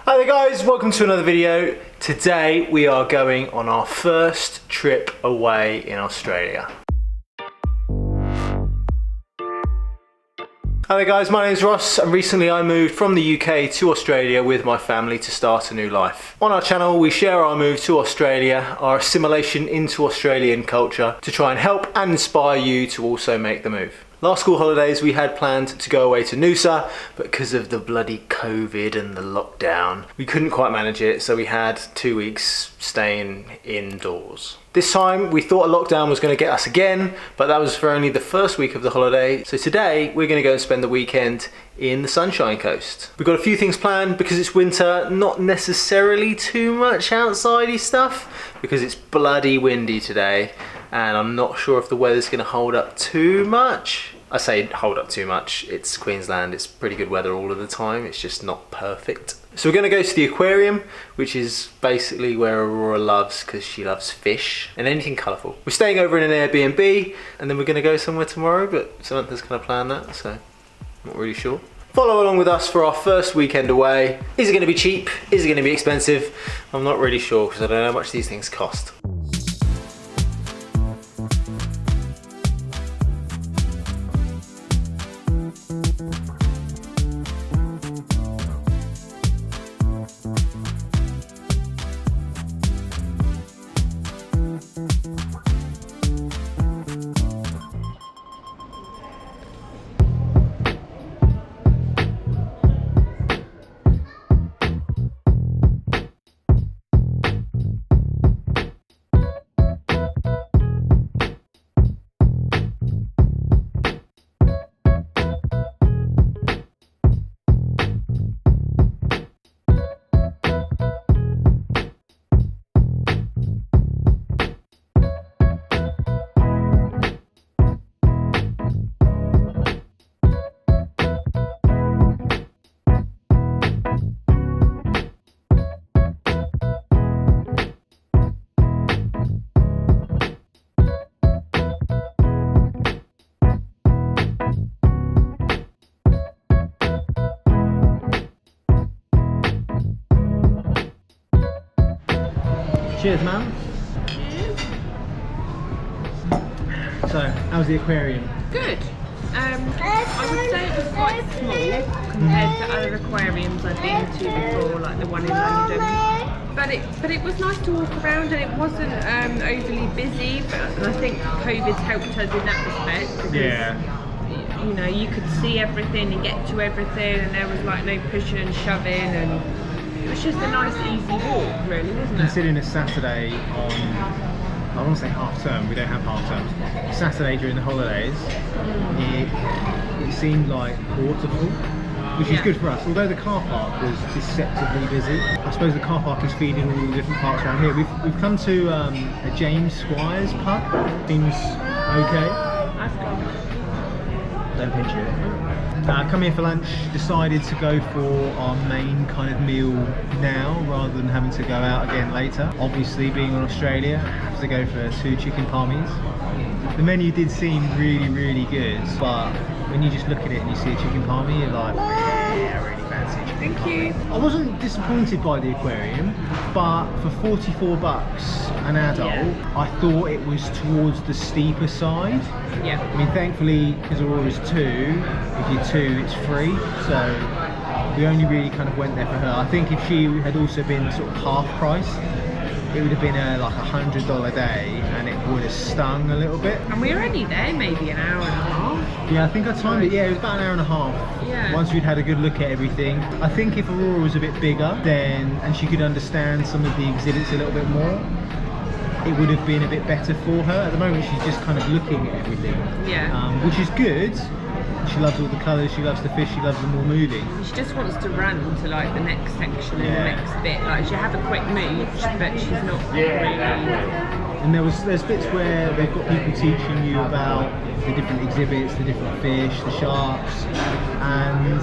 Hi there guys, welcome to another video. Today we are going on our first trip away in Australia. Hi there guys, my name is Ross and recently I moved from the UK to Australia with my family to start a new life. On our channel we share our move to Australia, our assimilation into Australian culture to try and help and inspire you to also make the move. Last school holidays we had planned to go away to Noosa, but because of the bloody COVID and the lockdown, we couldn't quite manage it, so we had 2 weeks staying indoors. This time we thought a lockdown was going to get us again, but that was for only the first week of the holiday. So today we're going to go and spend the weekend in the Sunshine Coast. We've got a few things planned because it's winter, not necessarily too much outsidey stuff because it's bloody windy today. And I'm not sure if the weather's going to hold up too much. I say hold up too much, it's Queensland, it's pretty good weather all of the time, it's just not perfect. So we're going to go to the aquarium, which is basically where Aurora loves because she loves fish and anything colourful. We're staying over in an Airbnb and then we're going to go somewhere tomorrow, but Samantha's kind of planned that, so I'm not really sure. Follow along with us for our first weekend away. Is it going to be cheap? Is it going to be expensive? I'm not really sure because I don't know how much these things cost. Cheers, man. Cheers. So, how's the aquarium? Good. I would say it was quite small compared to other aquariums I've been to before, like the one in London. But it was nice to walk around and it wasn't overly busy. But I think COVID's helped us in that respect because you know, you could see everything and get to everything, and there was like no pushing and shoving, and it was just a nice easy walk, really, wasn't it? Considering it's Saturday on, I want to say half term, we don't have half terms. Saturday during the holidays, it seemed like waterful, which is good for us. Although the car park was deceptively busy, I suppose the car park is feeding all the different parks around here. We've come to a James Squires pub. Seems okay. Nice one. Don't pinch it. Come here for lunch, decided to go for our main kind of meal now rather than having to go out again later. Obviously, being in Australia, I have to go for 2 chicken palmies. The menu did seem really good, but when you just look at it and you see a chicken palmy, you're like, yeah, I really fancy chicken Thank you. palmy. I wasn't disappointed by the aquarium, but for 44 bucks an adult, I thought it was towards the steeper side. Yeah. I mean, thankfully, because Aurora's 2, if you're 2, it's free. So we only really kind of went there for her. I think if she had also been sort of half price, it would have been like $100 day, and it would have stung a little bit. And we were only there maybe an hour and a half. Yeah, I think I timed it. Yeah, it was about an hour and a half. Yeah. Once we'd had a good look at everything. I think if Aurora was a bit bigger, then and she could understand some of the exhibits a little bit more, it would have been a bit better for her. At the moment, she's just kind of looking at everything. Yeah. Which is good. She loves all the colours, she loves the fish, she loves them all moving. She just wants to run to like the next section and the next bit. Like she'll have a quick move, but she's not really. And there's bits where they've got people teaching you about the different exhibits, the different fish, the sharks, and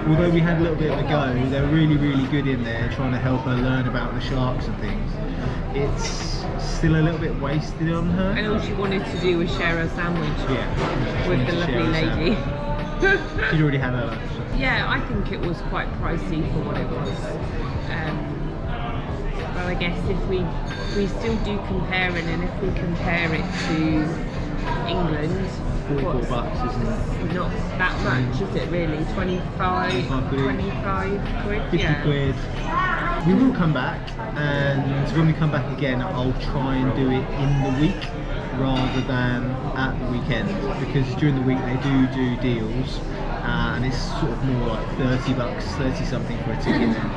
although we had a little bit of a go, they were really good in there trying to help her learn about the sharks and things. It's still a little bit wasted on her. And all she wanted to do was share her sandwich with the lovely lady. She'd already had her lunch. Yeah, I think it was quite pricey for what it was. I guess if we still do comparing, and if we compare it to England, 44 bucks, isn't it? not that much, is it really? 25 quid? 50 Yeah. quid. We will come back, and when we come back again, I'll try and do it in the week rather than at the weekend, because during the week they do deals, and it's sort of more like 30 bucks, 30 something for a ticket then.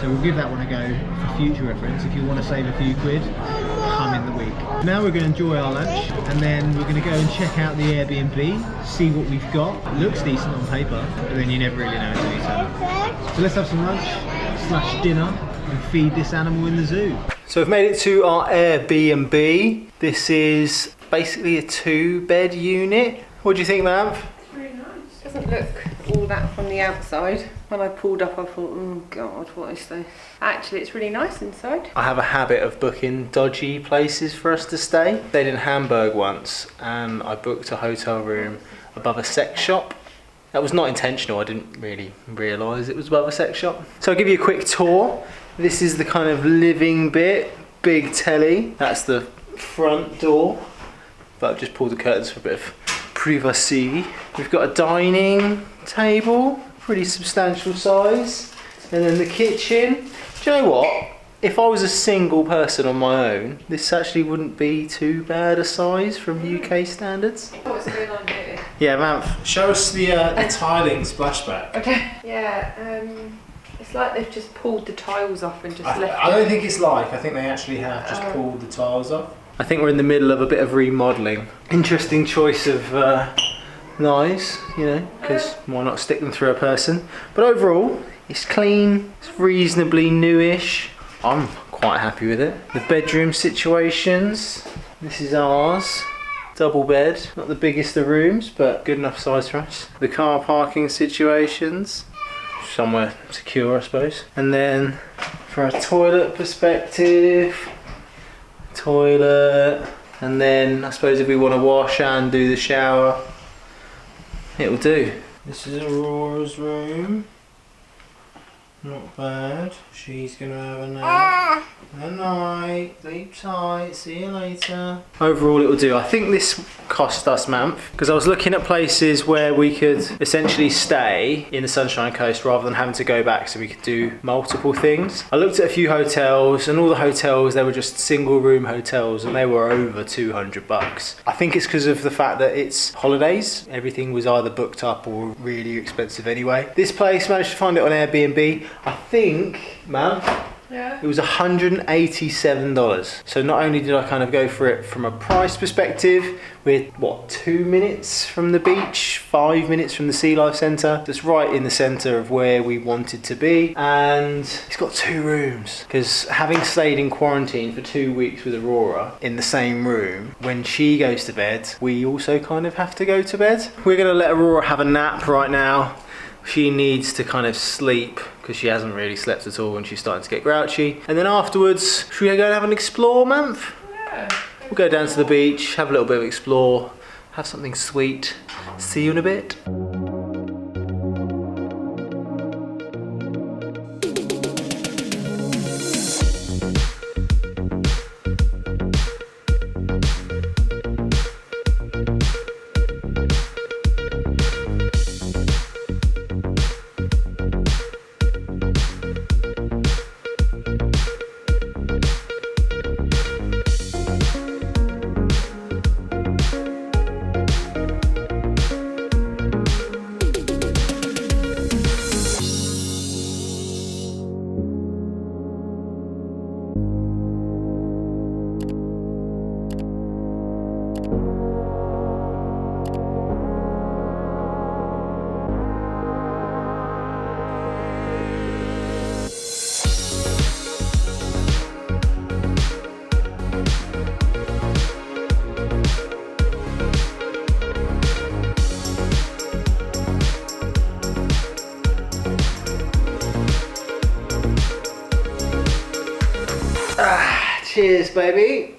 So we'll give that one a go for future reference. If you want to save a few quid, come in the week. Now we're going to enjoy our lunch, and then we're going to go and check out the Airbnb, see what we've got. It looks decent on paper, but then you never really know until you turn up. So let's have some lunch / dinner and feed this animal in the zoo. So we've made it to our Airbnb. This is basically a 2-bed unit. What do you think, Mav? Really nice. Doesn't look all that from the outside. When I pulled up, I thought, oh God, what is this? Actually, it's really nice inside. I have a habit of booking dodgy places for us to stay. Stayed in Hamburg once, and I booked a hotel room above a sex shop. That was not intentional. I didn't really realise it was above a sex shop. So I'll give you a quick tour. This is the kind of living bit. Big telly. That's the front door. But I've just pulled the curtains for a bit of privacy. We've got a dining table, pretty substantial size. And then the kitchen. Do you know what? If I was a single person on my own, this actually wouldn't be too bad a size from UK standards. What's going on here? Yeah, Mav, show us the tiling splashback. Okay. Yeah, it's like they've just pulled the tiles off and just left I don't think it's like, I think they actually have just pulled the tiles off. I think we're in the middle of a bit of remodelling. Interesting choice of knives, you know, because why not stick them through a person? But overall, it's clean, it's reasonably newish. I'm quite happy with it. The bedroom situations, this is ours. Double bed, not the biggest of rooms, but good enough size for us. The car parking situations, somewhere secure I suppose. And then for a toilet perspective, toilet, and then I suppose if we want to wash and do the shower, it'll do. This is Aurora's room. Not bad. She's gonna have a nap. Good night. Sleep tight. See you later. Overall, it will do. I think this cost us, Mamph, because I was looking at places where we could essentially stay in the Sunshine Coast rather than having to go back, so we could do multiple things. I looked at a few hotels, and all the hotels, they were just single room hotels, and they were over 200 bucks. I think it's because of the fact that it's holidays. Everything was either booked up or really expensive anyway. This place, managed to find it on Airbnb. I think, man, Yeah. it was $187. So not only did I kind of go for it from a price perspective, we're what, 2 minutes from the beach, 5 minutes from the Sea Life Centre. That's right in the centre of where we wanted to be. And it's got 2 rooms. Because having stayed in quarantine for 2 weeks with Aurora in the same room, when she goes to bed, we also kind of have to go to bed. We're going to let Aurora have a nap right now. She needs to kind of sleep because she hasn't really slept at all and she's starting to get grouchy. And then afterwards, should we go and have an explore, Mamph? Yeah. We'll go down to the beach, have a little bit of explore, have something sweet. See you in a bit. Cheers, baby.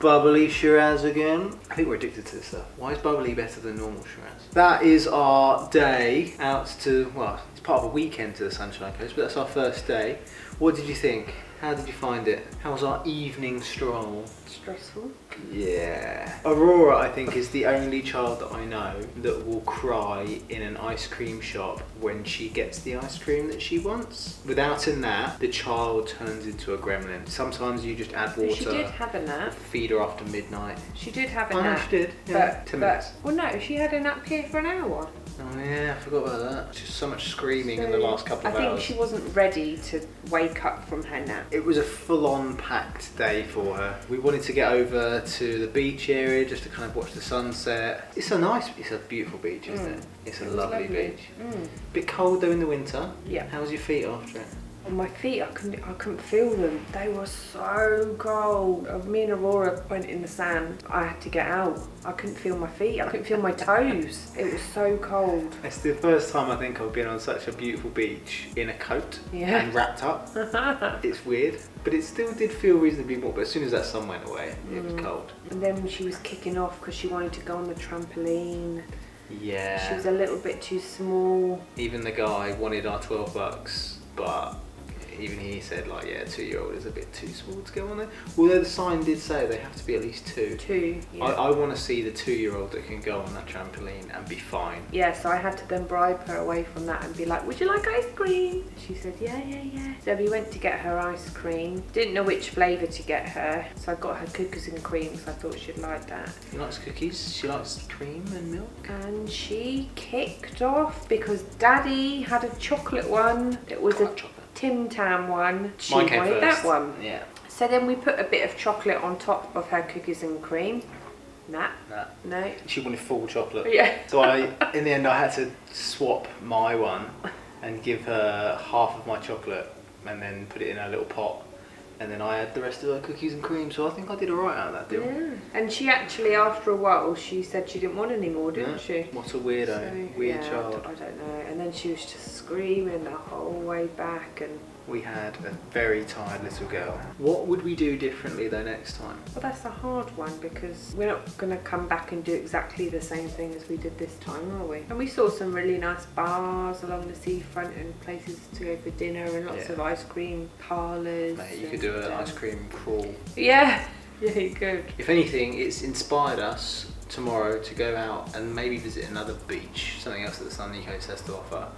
Bubbly Shiraz again. I think we're addicted to this stuff. Why is bubbly better than normal Shiraz? That is our day out to, well, it's part of a weekend to the Sunshine Coast, but that's our first day. What did you think? How did you find it? How was our evening stroll? Stressful. Yeah. Aurora, I think, is the only child that I know that will cry in an ice cream shop when she gets the ice cream that she wants. Without a nap, the child turns into a gremlin. Sometimes you just add water. She did have a nap. Feed her after midnight. She did have a I know nap. she did. Yeah. 10 minutes. Well, no, she had a nap here for an hour. Oh yeah, I forgot about that. Just so much screaming in the last couple of hours. I think she wasn't ready to wake up from her nap. It was a full-on packed day for her. We wanted to get over to the beach area just to kind of watch the sunset. It's a beautiful beach, isn't it? It's a lovely beach. Bit cold though in the winter. Yeah. How was your feet after it? On my feet, I couldn't feel them. They were so cold. Me and Aurora went in the sand. I had to get out. I couldn't feel my feet. I couldn't feel my toes. It was so cold. It's the first time I think I've been on such a beautiful beach in a coat and wrapped up. It's weird, but it still did feel reasonably warm. But as soon as that sun went away, it was cold. And then she was kicking off because she wanted to go on the trampoline. Yeah. She was a little bit too small. Even the guy wanted our $12, but even he said, like, yeah, 2-year-old is a bit too small to go on there. Although the sign did say they have to be at least 2. 2, yeah. I want to see the 2-year-old that can go on that trampoline and be fine. Yeah, so I had to then bribe her away from that and be like, would you like ice cream? She said, yeah. So we went to get her ice cream. Didn't know which flavour to get her, so I got her cookies and cream because I thought she'd like that. She likes cookies, she likes cream and milk. And she kicked off because Daddy had a chocolate one. It was a Tim Tam one. She Mine came wanted first. that one. Yeah. So then we put a bit of chocolate on top of her cookies and cream. Nah. No. She wanted full chocolate. Yeah. So in the end, I had to swap my one and give her half of my chocolate and then put it in a little pot. And then I had the rest of her cookies and cream, so I think I did alright out of that deal. Yeah. And she actually, after a while, she said she didn't want any more, didn't she? What a weirdo. Weird child. I don't know. And then she was just screaming the whole way back. And We had a very tired little girl. What would we do differently though next time? well, that's a hard one because we're not going to come back and do exactly the same thing as we did this time, are we? And we saw some really nice bars along the seafront and places to go for dinner and lots of ice cream parlours. Mate, you could do an ice cream crawl. Yeah, you could. If anything, it's inspired us tomorrow to go out and maybe visit another beach, something else that the Sunny Coast has to offer,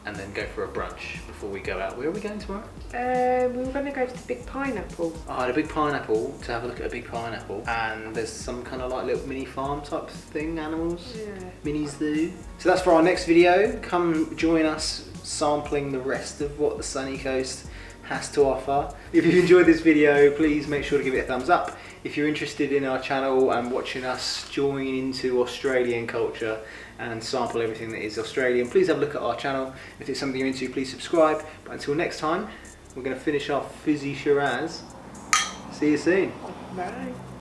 and then go for a brunch before we go out. Where are we going tomorrow? We were going to go to the Big Pineapple. I had a big pineapple, to have a look at a big pineapple, and there's some kind of like little mini farm type thing, animals, mini zoo. So that's for our next video. Come join us sampling the rest of what the Sunny Coast has to offer. If you've enjoyed this video, please make sure to give it a thumbs up. If you're interested in our channel and watching us join into Australian culture and sample everything that is Australian, please have a look at our channel. If it's something you're into, please subscribe. But until next time, we're going to finish our fizzy Shiraz. See you soon. Bye.